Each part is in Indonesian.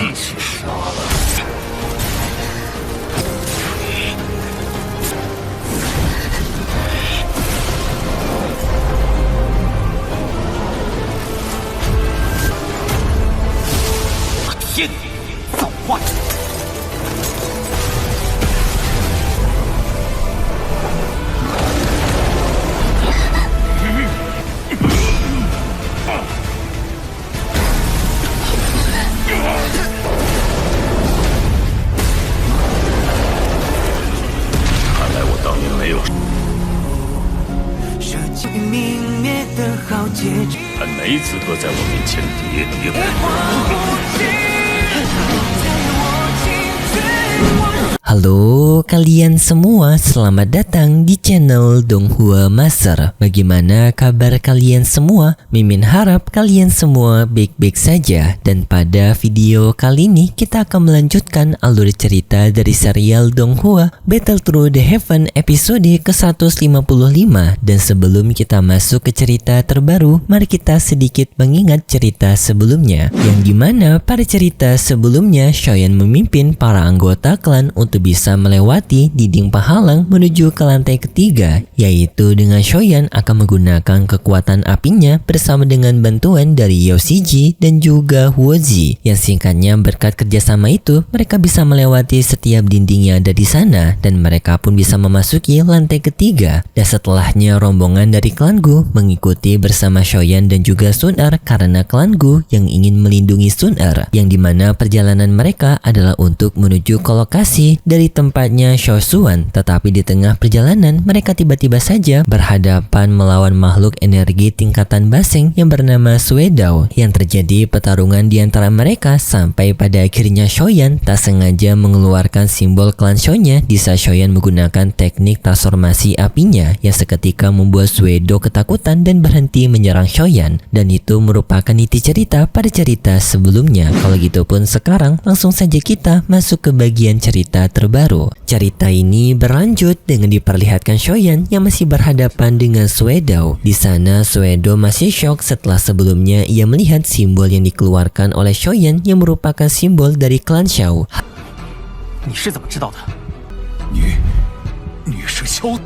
一起杀了。天，造化者！看来我当年没有。舍弃泯灭的浩劫，还没资格在我面前跌跌不休。Halo kalian semua, selamat datang di channel Donghua Master. Bagaimana kabar kalian semua? Mimin harap kalian semua baik-baik saja. Dan pada video kali ini kita akan melanjutkan alur cerita dari serial Donghua Battle Through the Heaven episode ke-155. Dan sebelum kita masuk ke cerita terbaru, mari kita sedikit mengingat cerita sebelumnya, yang dimana pada cerita sebelumnya Shoyan memimpin para anggota klan untuk bisa melewati dinding penghalang menuju ke lantai ketiga, yaitu dengan Shoyan akan menggunakan kekuatan apinya bersama dengan bantuan dari Yoshiji dan juga Huozi. Yang singkatnya, berkat kerjasama itu mereka bisa melewati setiap dinding yang ada di sana dan mereka pun bisa memasuki lantai ketiga. Dan setelahnya rombongan dari klan Gu mengikuti bersama Shoyan dan juga Sun Er karena klan Gu yang ingin melindungi Sun Er, yang dimana perjalanan mereka adalah untuk menuju ke lokasi dari tempatnya Xiao Xuan. Tetapi di tengah perjalanan mereka tiba-tiba saja berhadapan melawan makhluk energi tingkatan basing yang bernama Suedao. Yang terjadi pertarungan di antara mereka sampai pada akhirnya Shoyan tak sengaja mengeluarkan simbol klan Xiao-nya di saat Shoyan menggunakan teknik transformasi apinya yang seketika membuat Suedao ketakutan dan berhenti menyerang Shoyan. Dan itu merupakan inti cerita pada cerita sebelumnya. Kalau gitu pun sekarang langsung saja kita masuk ke bagian cerita terbaru. Cerita ini berlanjut dengan diperlihatkan Shoyan yang masih berhadapan dengan Suedao. Di sana Suedao masih shock setelah sebelumnya ia melihat simbol yang dikeluarkan oleh Shoyan yang merupakan simbol dari klan Xiao. 你是怎么知道的？你是萧。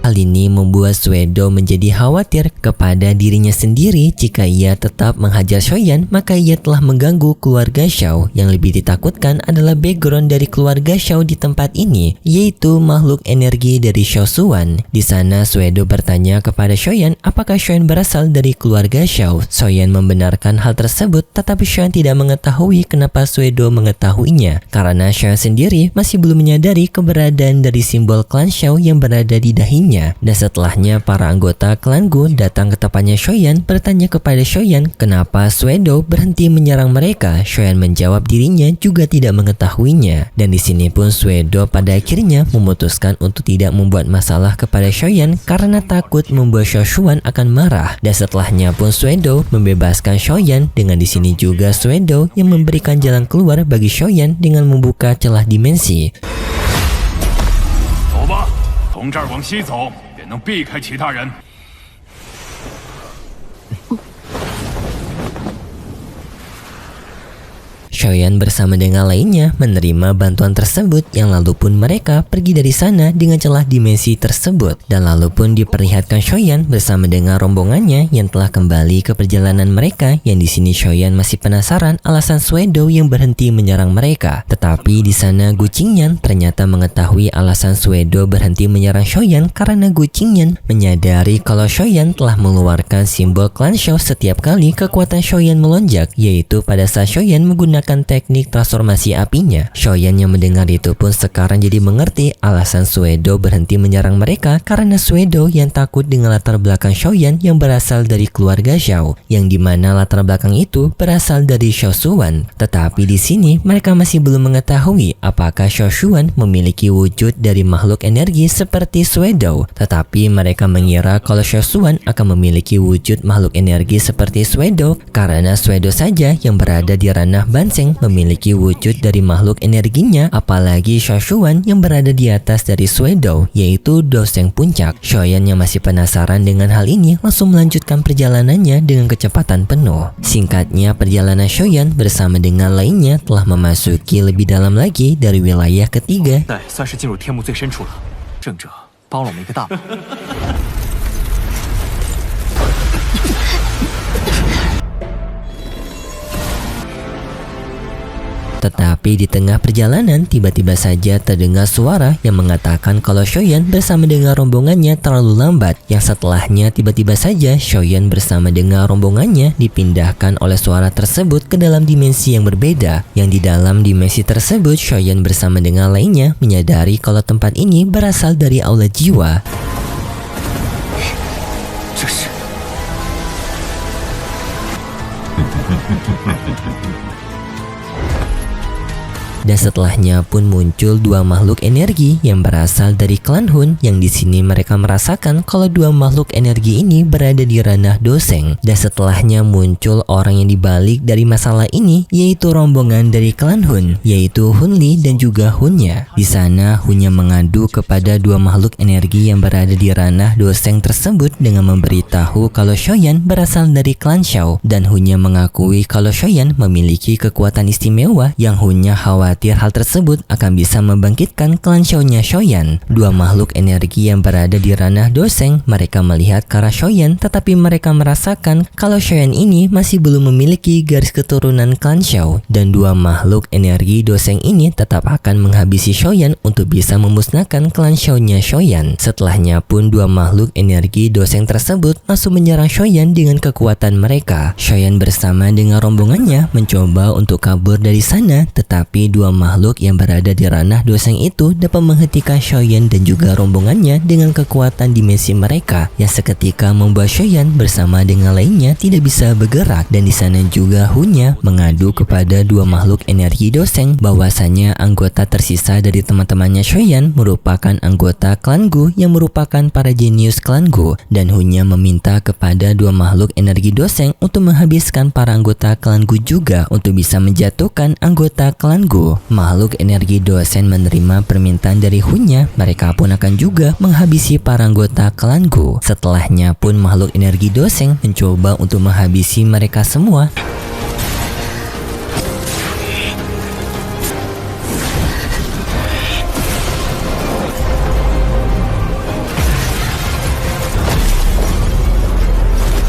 Hal ini membuat Suedao menjadi khawatir kepada dirinya sendiri. Jika ia tetap menghajar Shoyan, maka ia telah mengganggu keluarga Xiao. Yang lebih ditakutkan adalah background dari keluarga Xiao di tempat ini, yaitu makhluk energi dari Xiao Xuan. Di sana Suedao bertanya kepada Shoyan apakah Shoyan berasal dari keluarga Xiao. Shoyan membenarkan hal tersebut, tetapi Shoyan tidak mengetahui kenapa Suedao mengetahuinya, karena Shoyan sendiri masih belum menyadari keberadaan dari simbol klan Xiao yang berada di dahinya. Dan setelahnya para anggota klan Gu datang ke tempatnya Shoyan bertanya kepada Shoyan kenapa Suedao berhenti menyerang mereka. Shoyan menjawab dirinya juga tidak mengetahuinya. Dan di sini pun Suedao pada akhirnya memutuskan untuk tidak membuat masalah kepada Shoyan karena takut membuat Xiao Xuan akan marah. Dan setelahnya pun Suedao membebaskan Shoyan. Dengan di sini juga Suedao yang memberikan jalan keluar bagi Shoyan dengan membuka celah dimensi. 走吧，从这儿往西走，便能避开其他人。 Shoyan bersama dengan lainnya menerima bantuan tersebut, yang lalu pun mereka pergi dari sana dengan celah dimensi tersebut. Dan lalu pun diperlihatkan Shoyan bersama dengan rombongannya yang telah kembali ke perjalanan mereka, yang di sini Shoyan masih penasaran alasan Suedao yang berhenti menyerang mereka. Tetapi di sana Gu Qingyan ternyata mengetahui alasan Suedao berhenti menyerang Shoyan karena Gu Qingyan menyadari kalau Shoyan telah mengeluarkan simbol klan Xiao setiap kali kekuatan Shoyan melonjak, yaitu pada saat Shoyan menggunakan teknik transformasi apinya. Shoyan yang mendengar itu pun sekarang jadi mengerti alasan Suedao berhenti menyerang mereka karena Suedao yang takut dengan latar belakang Shoyan yang berasal dari keluarga Xiao, yang dimana latar belakang itu berasal dari Xiao Xuan. Tetapi di sini mereka masih belum mengetahui apakah Xiao Xuan memiliki wujud dari makhluk energi seperti Suedao. Tetapi mereka mengira kalau Xiao Xuan akan memiliki wujud makhluk energi seperti Suedao karena Suedao saja yang berada di ranah Bansi Doseng memiliki wujud dari makhluk energinya, apalagi Shoshuan yang berada di atas dari Suedo, yaitu Doseng Puncak. Shoyan yang masih penasaran dengan hal ini langsung melanjutkan perjalanannya dengan kecepatan penuh. Singkatnya, perjalanan Shoyan bersama dengan lainnya telah memasuki lebih dalam lagi dari wilayah ketiga. 现在算是进入天幕最深处了，正者帮了我们一个大忙。 Tetapi di tengah perjalanan, tiba-tiba saja terdengar suara yang mengatakan kalau Shoyan bersama dengan rombongannya terlalu lambat. Yang setelahnya tiba-tiba saja Shoyan bersama dengan rombongannya dipindahkan oleh suara tersebut ke dalam dimensi yang berbeda. Yang di dalam dimensi tersebut, Shoyan bersama dengan lainnya menyadari kalau tempat ini berasal dari aula jiwa. 这是 Dan setelahnya pun muncul dua makhluk energi yang berasal dari klan Hun, yang di sini mereka merasakan kalau dua makhluk energi ini berada di ranah Doseng. Dan setelahnya muncul orang yang dibalik dari masalah ini, yaitu rombongan dari klan Hun, yaitu Hunli dan juga Hunnya. Di sana Hunnya mengadu kepada dua makhluk energi yang berada di ranah Doseng tersebut dengan memberitahu kalau Shoyan berasal dari klan Shao, dan Hunnya mengakui kalau Shoyan memiliki kekuatan istimewa yang Hunnya khawatir hal tersebut akan bisa membangkitkan klan Shao-nya Shoyan. Dua makhluk energi yang berada di ranah Doseng, mereka melihat ke arah Shoyan, tetapi mereka merasakan kalau Shoyan ini masih belum memiliki garis keturunan klan Shao. Dan dua makhluk energi Doseng ini tetap akan menghabisi Shoyan untuk bisa memusnahkan klan Shao-nya Shoyan. Setelahnya pun dua makhluk energi Doseng tersebut langsung menyerang Shoyan dengan kekuatan mereka. Shoyan bersama dengan rombongannya mencoba untuk kabur dari sana, tetapi dua makhluk yang berada di ranah Doseng itu dapat menghentikan Shoyan dan juga rombongannya dengan kekuatan dimensi mereka, yang seketika membuat Shoyan bersama dengan lainnya tidak bisa bergerak. Dan di sana juga Hunnya mengadu kepada dua makhluk energi Doseng bahwasanya anggota tersisa dari teman-temannya Shoyan merupakan anggota klan Gu yang merupakan para jenius klan Gu, dan Hunnya meminta kepada dua makhluk energi Doseng untuk menghabiskan para anggota klan Gu juga untuk bisa menjatuhkan anggota klan Gu. Makhluk energi Doseng menerima permintaan dari Hunnya, mereka pun akan juga menghabisi para anggota klan Gu. Setelahnya pun makhluk energi Doseng mencoba untuk menghabisi mereka semua.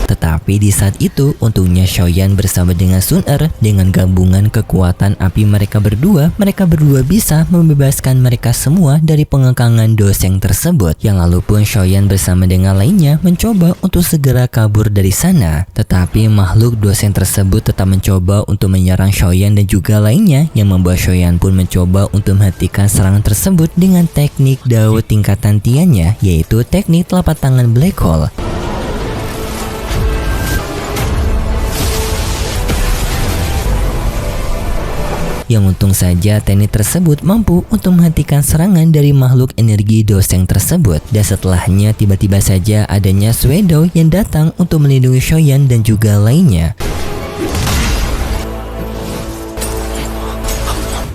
Tetapi di saat itu, untungnya Shoyan bersama dengan Sun Er, dengan gabungan kekuatan api mereka berdua bisa membebaskan mereka semua dari pengekangan Doseng tersebut. Yang lalu pun Shoyan bersama dengan lainnya mencoba untuk segera kabur dari sana. Tetapi makhluk Doseng tersebut tetap mencoba untuk menyerang Shoyan dan juga lainnya, yang membuat Shoyan pun mencoba untuk menghentikan serangan tersebut dengan teknik Dao tingkatan Tiannya, yaitu teknik telapak tangan Black Hole. Yang untung saja teknik tersebut mampu untuk menghentikan serangan dari makhluk energi Doseng tersebut. Dan setelahnya tiba-tiba saja adanya Suedo yang datang untuk melindungi Shoyan dan juga lainnya.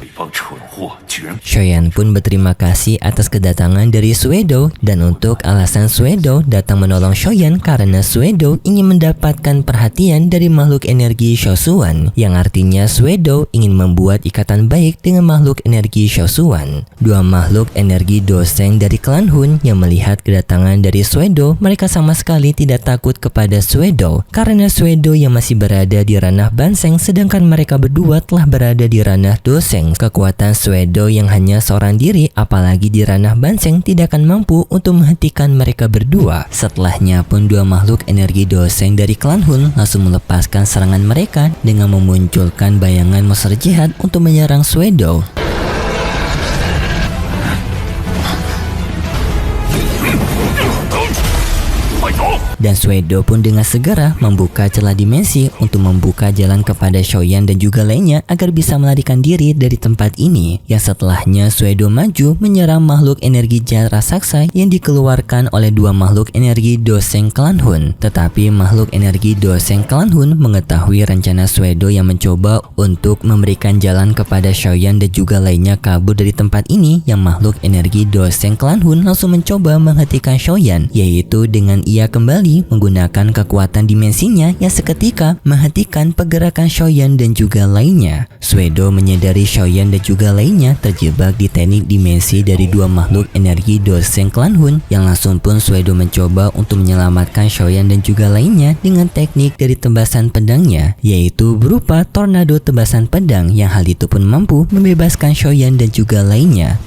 这帮蠢货居然 Shoyan pun berterima kasih atas kedatangan dari Suedo, dan untuk alasan Suedo datang menolong Shoyan karena Suedo ingin mendapatkan perhatian dari makhluk energi Shosuan, yang artinya Suedo ingin membuat ikatan baik dengan makhluk energi Shosuan. Dua makhluk energi Doseng dari klan Hun yang melihat kedatangan dari Suedo, mereka sama sekali tidak takut kepada Suedo karena Suedo yang masih berada di ranah Banseng, sedangkan mereka berdua telah berada di ranah Doseng. Kekuatan Suedo yang hanya seorang diri, apalagi di ranah Banseng, tidak akan mampu untuk menghentikan mereka berdua. Setelahnya pun dua makhluk energi Doseng dari klan Hun langsung melepaskan serangan mereka dengan memunculkan bayangan monster jahat untuk menyerang Suedo. Dan Suedo pun dengan segera membuka celah dimensi untuk membuka jalan kepada Shoyan dan juga lainnya agar bisa melarikan diri dari tempat ini. Yang setelahnya Suedo maju menyerang makhluk energi jahat raksasa yang dikeluarkan oleh dua makhluk energi Doseng Klan Hun. Tetapi makhluk energi Doseng Klan Hun mengetahui rencana Suedo yang mencoba untuk memberikan jalan kepada Shoyan dan juga lainnya kabur dari tempat ini. Yang makhluk energi Doseng Klan Hun langsung mencoba menghentikan Shoyan, yaitu dengan ia kembali menggunakan kekuatan dimensinya yang seketika menghentikan pergerakan Shoyan dan juga lainnya. Suedo menyadari Shoyan dan juga lainnya terjebak di teknik dimensi dari dua makhluk energi Doseng Klan Hun, yang langsung pun Suedo mencoba untuk menyelamatkan Shoyan dan juga lainnya dengan teknik dari tebasan pedangnya, yaitu berupa tornado tebasan pedang, yang hal itu pun mampu membebaskan Shoyan dan juga lainnya.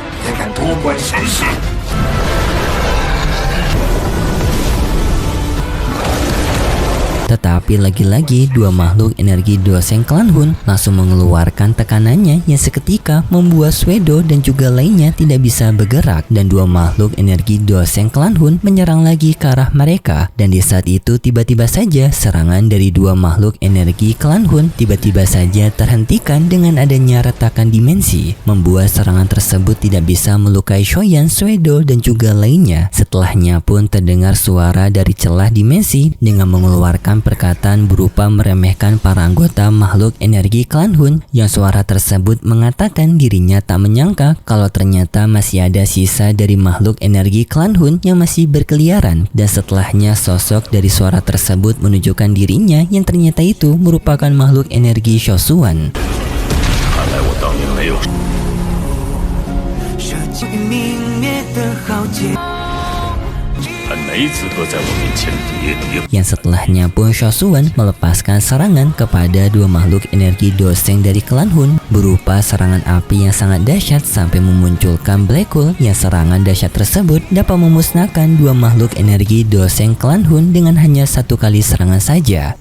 Tetapi lagi-lagi dua makhluk energi Doseng Klan Hun langsung mengeluarkan tekanannya yang seketika membuat Suedo dan juga lainnya tidak bisa bergerak, dan dua makhluk energi Doseng Klan Hun menyerang lagi ke arah mereka. Dan di saat itu tiba-tiba saja serangan dari dua makhluk energi Klan Hun tiba-tiba saja terhentikan dengan adanya retakan dimensi, membuat serangan tersebut tidak bisa melukai Shoyan, Suedo dan juga lainnya. Setelahnya pun terdengar suara dari celah dimensi dengan mengeluarkan perkataan berupa meremehkan para anggota makhluk energi Klan Hun, yang suara tersebut mengatakan dirinya tak menyangka kalau ternyata masih ada sisa dari makhluk energi Klan Hun yang masih berkeliaran. Dan setelahnya sosok dari suara tersebut menunjukkan dirinya yang ternyata itu merupakan makhluk energi Shosuan. 看来我当年没有 设计泯灭的浩劫。 还每次都在我面前跌跌。 Yang setelahnya pun Shosuan melepaskan serangan kepada dua makhluk energi Doseng dari Klan Hun berupa serangan api yang sangat dahsyat sampai memunculkan black hole, yang serangan dahsyat tersebut dapat memusnahkan dua makhluk energi Doseng Klan Hun dengan hanya satu kali serangan saja.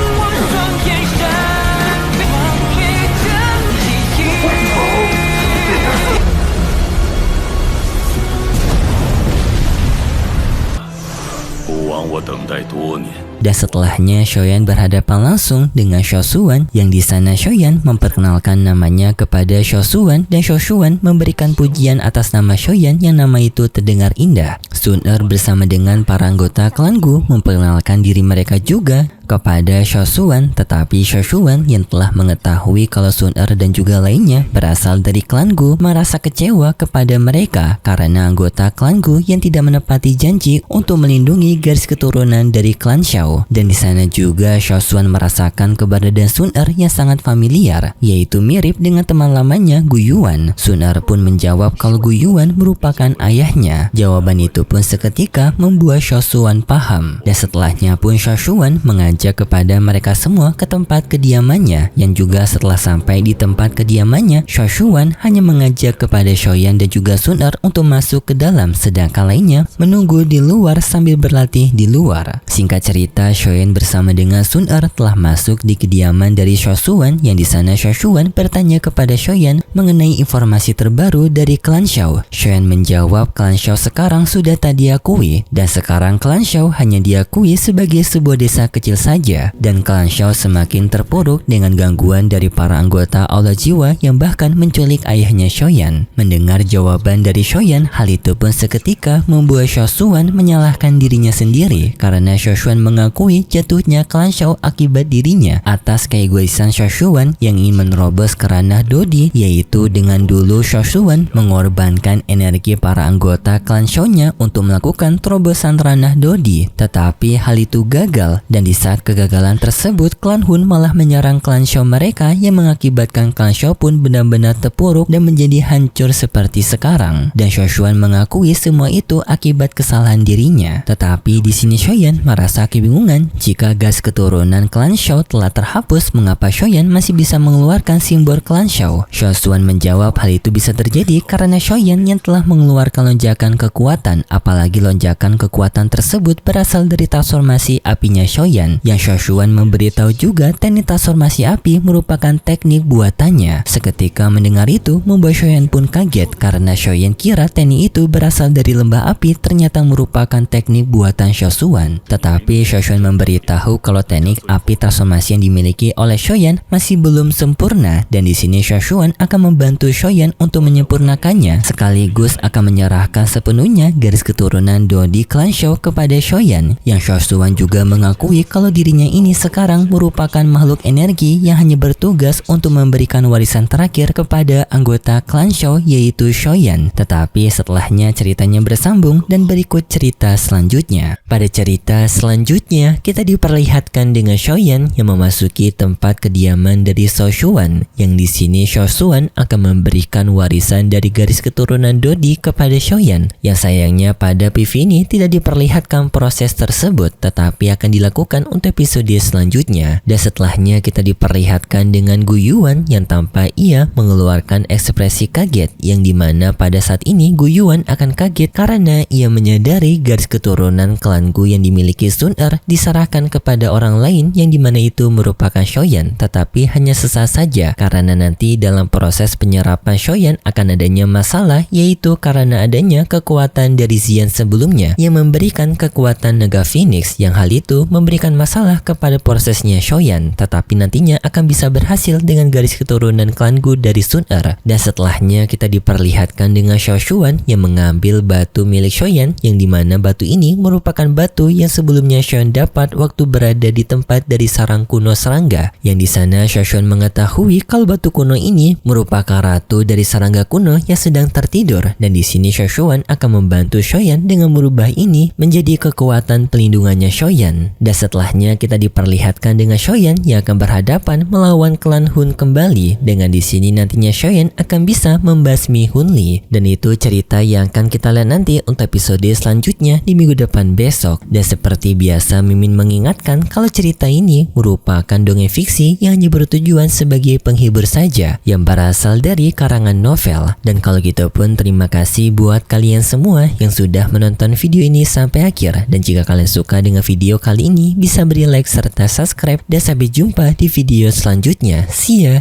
Dan setelahnya Shoyan berhadapan langsung dengan Shosuan, yang di sana Shoyan memperkenalkan namanya kepada Shosuan dan Shosuan memberikan pujian atas nama Shoyan yang nama itu terdengar indah. Sun-er bersama dengan para anggota klan Gu memperkenalkan diri mereka juga kepada Shosuan, tetapi Shosuan yang telah mengetahui kalau Sun-er dan juga lainnya berasal dari klan Gu merasa kecewa kepada mereka karena anggota klan Gu yang tidak menepati janji untuk melindungi garis keturunan dari klan Shao. Dan di sana juga Shosuan merasakan keberadaan Sun-er yang sangat familiar, yaitu mirip dengan teman lamanya Gu Yuan. Sun-er pun menjawab kalau Gu Yuan merupakan ayahnya. Jawaban itu pun seketika membuat Shosuan paham, dan setelahnya pun Shosuan mengajak kepada mereka semua ke tempat kediamannya, yang juga setelah sampai di tempat kediamannya, Shosuan hanya mengajak kepada Shoyan dan juga Sun-er untuk masuk ke dalam, sedangkan lainnya menunggu di luar sambil berlatih di luar. Singkat cerita, Shoyan bersama dengan Sun-er telah masuk di kediaman dari Shosuan, yang di sana Shosuan bertanya kepada Shoyan mengenai informasi terbaru dari klan Shao. Shoyan menjawab klan Shao sekarang sudah tak diakui, dan sekarang klan Shao hanya diakui sebagai sebuah desa kecil saja, dan klan Shao semakin terpuruk dengan gangguan dari para anggota Aula Jiwa yang bahkan menculik ayahnya Shoyan. Mendengar jawaban dari Shoyan, hal itu pun seketika membuat Shosuan menyalahkan dirinya sendiri karena Shosuan mengakui jatuhnya klan Shao akibat dirinya atas keegoisan Shosuan yang ingin menerobos ke ranah Dodi, yaitu dengan dulu Shosuan mengorbankan energi para anggota klan Shao-nya untuk melakukan terobosan ranah Dodi. Tetapi hal itu gagal, dan di saat kegagalan tersebut klan Hun malah menyerang klan Shao mereka, yang mengakibatkan klan Shao pun benar-benar terpuruk dan menjadi hancur seperti sekarang. Dan Shosuan mengakui semua itu akibat kesalahan dirinya. Tetapi di sini Shoyan merasa kebingungan, jika gas keturunan klan Shao telah terhapus, mengapa Shoyan masih bisa mengeluarkan simbol klan Shao? Shosuan menjawab hal itu bisa terjadi karena Shoyan yang telah mengeluarkan lonjakan kekuatan, apalagi lonjakan kekuatan tersebut berasal dari transformasi apinya Shoyan, yang Shoshuan memberitahu juga teknik transformasi api merupakan teknik buatannya. Seketika mendengar itu, membuat Shoyan pun kaget karena Shoyan kira teknik itu berasal dari lembah api, ternyata merupakan teknik buatan Shoshuan. Tetapi Shoshuan memberitahu kalau teknik api transformasi yang dimiliki oleh Shoyan masih belum sempurna, dan di sini Shoshuan akan membantu Shoyan untuk menyempurnakannya, sekaligus akan menyerahkan sepenuhnya garis keturunan Dodi klan Shou kepada Shoyan, yang Shoshuan juga mengakui kalau dirinya ini sekarang merupakan makhluk energi yang hanya bertugas untuk memberikan warisan terakhir kepada anggota klan Shou, yaitu Shoyan. Tetapi setelahnya ceritanya bersambung dan berikut cerita selanjutnya. Pada cerita selanjutnya kita diperlihatkan dengan Shoyan yang memasuki tempat kediaman dari Shoshuan, yang di sini Shoshuan akan memberikan warisan dari garis keturunan Dodi kepada Shoyan, yang sayangnya pada PV ini tidak diperlihatkan proses tersebut, tetapi akan dilakukan untuk episode selanjutnya. Dan setelahnya kita diperlihatkan dengan Gu Yuan yang tampak ia mengeluarkan ekspresi kaget, yang dimana pada saat ini Gu Yuan akan kaget karena ia menyadari garis keturunan klan Gu yang dimiliki Sun Er diserahkan kepada orang lain, yang dimana itu merupakan Shoyan, tetapi hanya sesaat saja karena nanti dalam proses penyerapan Shoyan akan adanya masalah, yaitu karena adanya kekuatan dari Xian sebelumnya yang memberikan kekuatan naga Phoenix, yang hal itu memberikan masalah kepada prosesnya Shoyan, tetapi nantinya akan bisa berhasil dengan garis keturunan klan Gu dari Sun Er. Dan setelahnya kita diperlihatkan dengan Shoshuan yang mengambil batu milik Shoyan, yang dimana batu ini merupakan batu yang sebelumnya Shoyan dapat waktu berada di tempat dari sarang kuno serangga, yang di sana Shoshuan mengetahui kalau batu kuno ini merupakan ratu dari serangga kuno yang sedang tertidur, dan di sini Shoshuan akan membantu Shoyan dengan merubah ini menjadi kekuatan pelindungannya Shoyan. Dan setelahnya kita diperlihatkan dengan Shoyan yang akan berhadapan melawan klan Hun kembali, dengan di sini nantinya Shoyan akan bisa membasmi Hun Li. Dan itu cerita yang akan kita lihat nanti untuk episode selanjutnya di minggu depan besok. Dan seperti biasa Mimin mengingatkan kalau cerita ini merupakan dongeng fiksi yang hanya bertujuan sebagai penghibur saja, yang berasal dari karangan novel. Dan kalau gitu pun terima kasih buat kalian semua yang sudah menonton video ini sampai akhir. Dan jika kalian suka dengan video kali ini, bisa beri like serta subscribe, dan sampai jumpa di video selanjutnya. See ya!